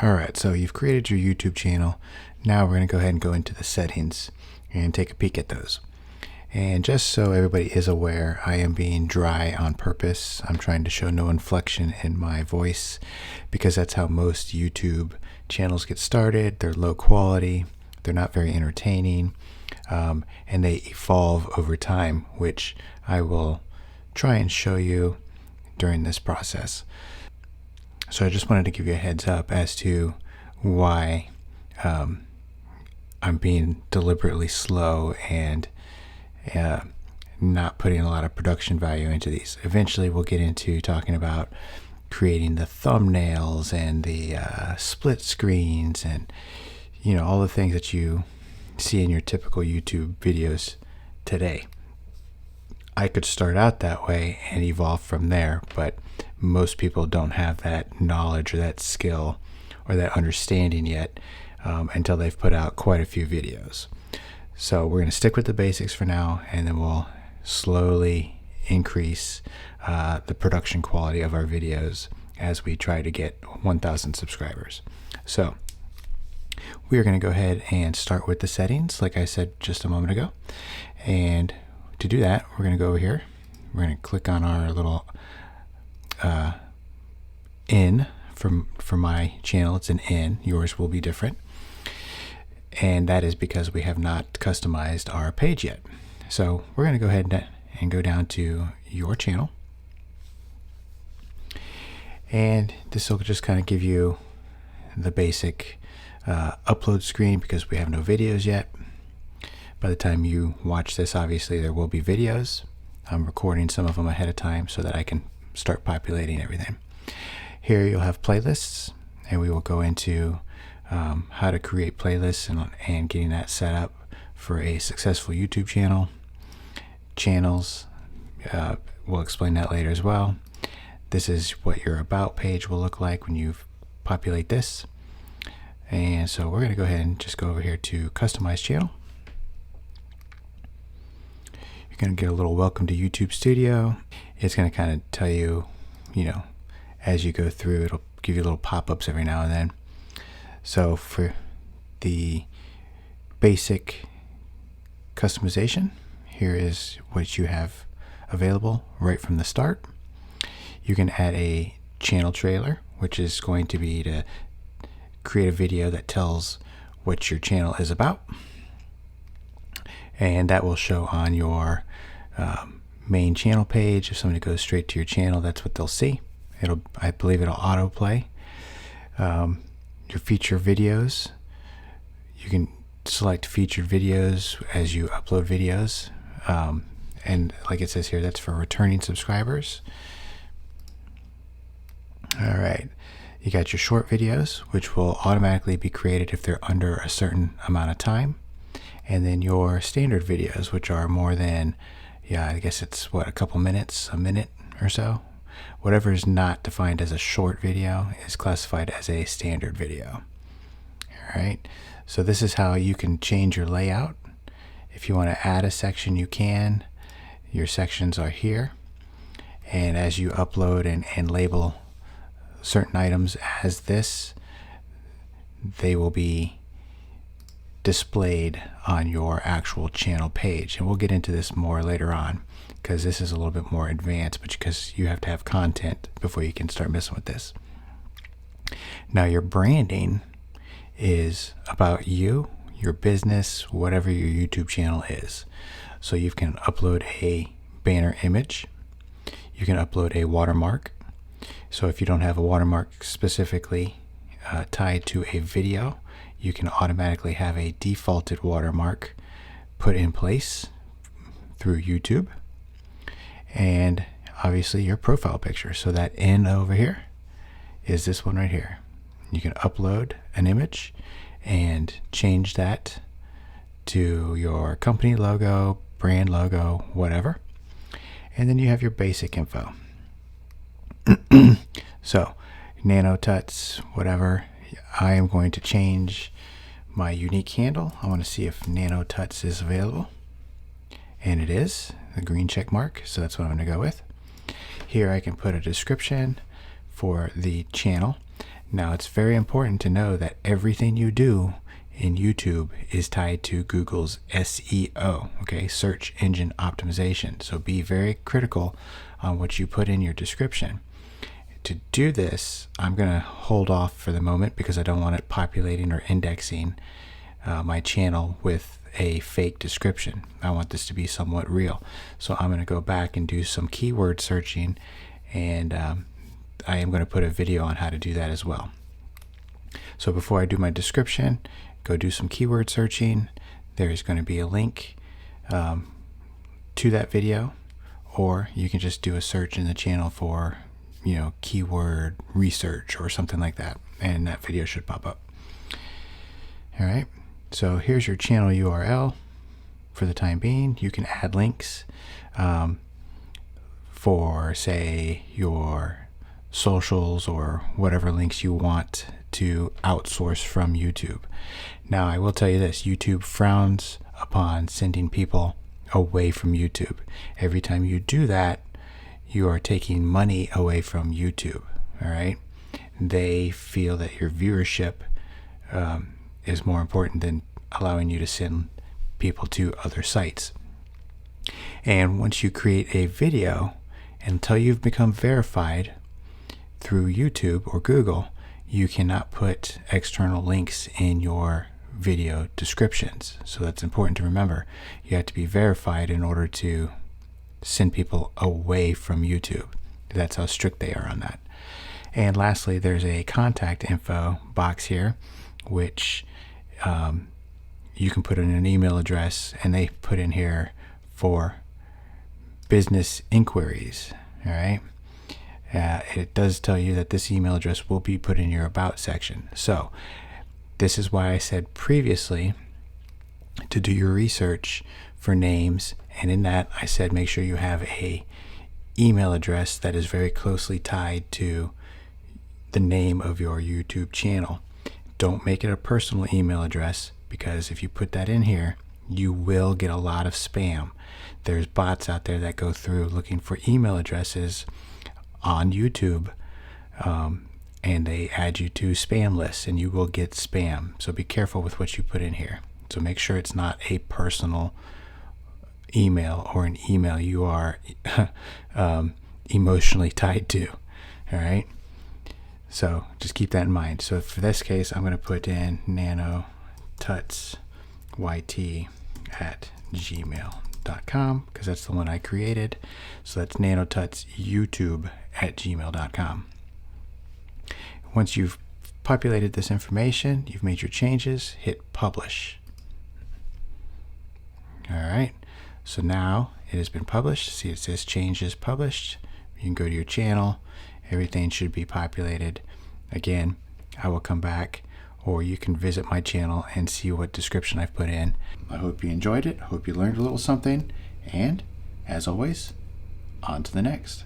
Alright, so you've created your YouTube channel. Now we're going to go ahead and go into the settings and take a peek at those. And just so everybody is aware, I am being dry on purpose. I'm trying to show no inflection in my voice because that's how most YouTube channels get started. They're low quality, they're not very entertaining, and they evolve over time, which I will try and show you during this process. So I just wanted to give you a heads up as to why I'm being deliberately slow and not putting a lot of production value into these. Eventually we'll get into talking about creating the thumbnails and the split screens and all the things that you see in your typical YouTube videos today. I could start out that way and evolve from there, but most people don't have that knowledge or that skill or that understanding yet until they've put out quite a few videos. So we're going to stick with the basics for now, and then we'll slowly increase the production quality of our videos as we try to get 1,000 subscribers. So we are going to go ahead and start with the settings, like I said just a moment ago. And to do that, we're going to go over here. We're going to click on our little N. For my channel, it's an N. Yours will be different. And that is because we have not customized our page yet. So we're going to go ahead and go down to your channel. And this will just kind of give you the basic upload screen because we have no videos yet. By the time you watch this, obviously there will be videos. I'm recording some of them ahead of time so that I can start populating everything. Here you'll have playlists, and we will go into how to create playlists and getting that set up for a successful YouTube channel. Channels, we'll explain that later as well. This is what your about page will look like when you populate this. And so we're going to go ahead and just go over here to customize channel. You're going to get a little welcome to YouTube Studio. It's going to kind of tell you, as you go through, it'll give you little pop-ups every now and then. So for the basic customization, here is what you have available right from the start. You can add a channel trailer, which is going to be to create a video that tells what your channel is about. And that will show on your main channel page. If somebody goes straight to your channel, that's what they'll see. I believe it'll autoplay. Your feature videos, you can select featured videos as you upload videos, and like it says here, that's for returning subscribers. All right, you got your short videos, which will automatically be created if they're under a certain amount of time, and then your standard videos, which are more than, I guess it's what, a couple minutes, a minute or so. Whatever is not defined as a short video is classified as a standard video. All right, so this is how you can change your layout. If you want to add a section, you can. Your sections are here, and as you upload and label certain items as this, they will be displayed on your actual channel page. And we'll get into this more later on because this is a little bit more advanced, but because you have to have content before you can start messing with this. Now your branding is about you, your business, whatever your YouTube channel is. So you can upload a banner image. You can upload a watermark. So if you don't have a watermark specifically tied to a video, you can automatically have a defaulted watermark put in place through YouTube. And obviously your profile picture. So that N over here is this one right here. You can upload an image and change that to your company logo, brand logo, whatever. And then you have your basic info. So nano tuts, whatever. I am going to change my unique handle. I want to see if nano tuts is available, and it is, the green check mark, so that's what I'm going to go with. Here I can put a description for the channel. Now, it's very important to know that everything you do in YouTube is tied to Google's SEO, okay, search engine optimization. So be very critical on what you put in your description. To do this, I'm going to hold off for the moment because I don't want it populating or indexing my channel with a fake description. I want this to be somewhat real. So I'm going to go back and do some keyword searching, and I am going to put a video on how to do that as well. So before I do my description, go do some keyword searching. There's going to be a link to that video, or you can just do a search in the channel for, keyword research or something like that, and that video should pop up. All right. So here's your channel URL for the time being. You can add links for, say, your socials or whatever links you want to outsource from YouTube. Now, I will tell you this, YouTube frowns upon sending people away from YouTube. Every time you do that, you are taking money away from YouTube, all right? They feel that your viewership is more important than allowing you to send people to other sites. And once you create a video, until you've become verified through YouTube or Google, you cannot put external links in your video descriptions. So that's important to remember. You have to be verified in order to send people away from YouTube. That's how strict they are on that. And lastly, there's a contact info box here, which you can put in an email address, and they put in here for business inquiries. All right. It does tell you that this email address will be put in your about section. So this is why I said previously to do your research for names, and in that I said make sure you have a email address that is very closely tied to the name of your YouTube channel. Don't make it a personal email address, because if you put that in here, you will get a lot of spam. There's bots out there that go through looking for email addresses on YouTube, and they add you to spam lists, and you will get spam. So be careful with what you put in here. So make sure it's not a personal email or an email you are emotionally tied to. All right. So just keep that in mind. So for this case, I'm going to put in nanotutsYT@gmail.com, because that's the one I created. So that's nanotutsyoutube@gmail.com. Once you've populated this information, you've made your changes, hit publish. All right. So now it has been published. See, it says changes published. You can go to your channel. Everything should be populated. Again, I will come back, or you can visit my channel and see what description I've put in. I hope you enjoyed it. I hope you learned a little something. And as always, on to the next.